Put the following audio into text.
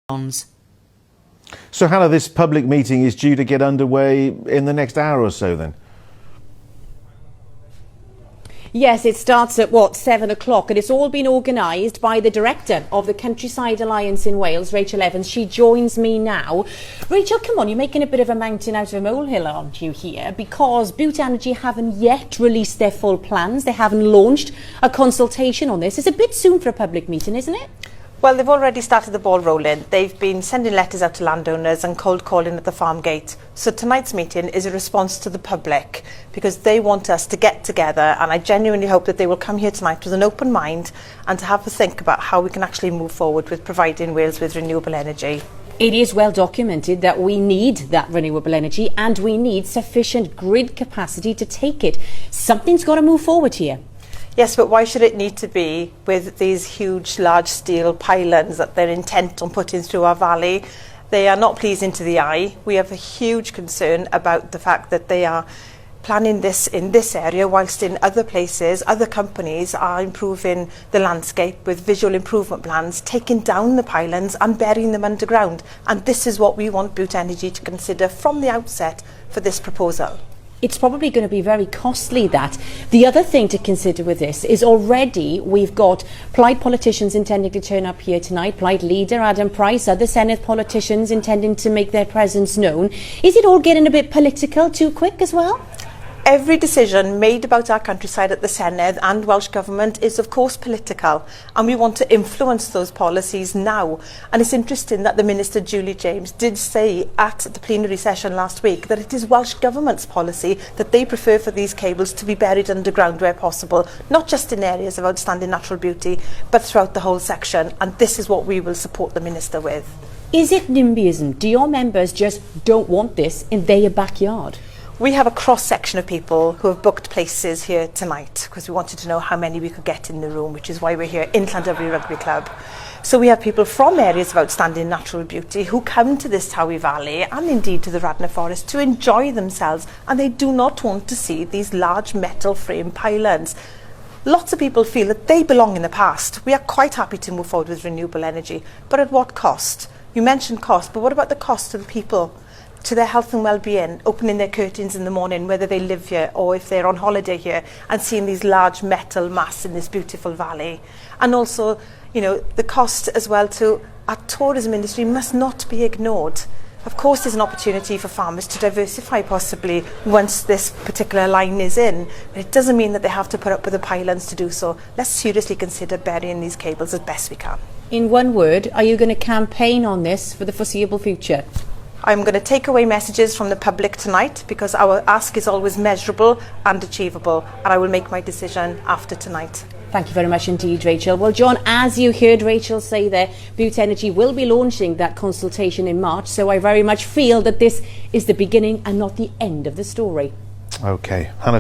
pylons. So Hannah, this public meeting is due to get underway in the next hour or so then? Yes, it starts at 7 o'clock, and it's all been organised by the director of the Countryside Alliance in Wales, Rachel Evans. She joins me now. Rachel, come on, you're making a bit of a mountain out of a molehill, aren't you, here? Because Bute Energy haven't yet released their full plans. They haven't launched a consultation on this. It's a bit soon for a public meeting, isn't it? Well, they've already started the ball rolling. They've been sending letters out to landowners and cold calling at the farm gate. So tonight's meeting is a response to the public because they want us to get together, and I genuinely hope that they will come here tonight with an open mind and to have a think about how we can actually move forward with providing Wales with renewable energy. It is well documented that we need that renewable energy and we need sufficient grid capacity to take it. Something's got to move forward here. Yes, but why should it need to be with these huge, large steel pylons that they're intent on putting through our valley? They are not pleasing to the eye. We have a huge concern about the fact that they are planning this in this area, whilst in other places, other companies are improving the landscape with visual improvement plans, taking down the pylons and burying them underground. And this is what we want Bute Energy to consider from the outset for this proposal. It's probably going to be very costly, that. The other thing to consider with this is already we've got Plaid politicians intending to turn up here tonight, Plaid leader Adam Price, other Senedd politicians intending to make their presence known. Is it all getting a bit political too quick as well? Every decision made about our countryside at the Senedd and Welsh Government is of course political, and we want to influence those policies now. And it's interesting that the Minister Julie James did say at the plenary session last week that it is Welsh Government's policy that they prefer for these cables to be buried underground where possible, not just in areas of outstanding natural beauty but throughout the whole section, and this is what we will support the Minister with. Is it NIMBYism? Do your members just don't want this in their backyard? We have a cross-section of people who have booked places here tonight because we wanted to know how many we could get in the room, which is why we're here in Llandudno Rugby Club. So we have people from areas of outstanding natural beauty who come to this Towy Valley and indeed to the Radnor Forest to enjoy themselves, and they do not want to see these large metal frame pylons. Lots of people feel that they belong in the past. We are quite happy to move forward with renewable energy, but at what cost? You mentioned cost, but what about the cost to the people? To their health and well-being, opening their curtains in the morning, whether they live here or if they're on holiday here, and seeing these large metal masts in this beautiful valley. And also, you know, the cost as well to our tourism industry must not be ignored. Of course, there's an opportunity for farmers to diversify possibly once this particular line is in, but it doesn't mean that they have to put up with the pylons to do so. Let's seriously consider burying these cables as best we can. In one word, are you going to campaign on this for the foreseeable future? I'm going to take away messages from the public tonight because our ask is always measurable and achievable, and I will make my decision after tonight. Thank you very much indeed, Rachel. Well, John, as you heard Rachel say there, Bute Energy will be launching that consultation in March, so I very much feel that this is the beginning and not the end of the story. OK. Hannah.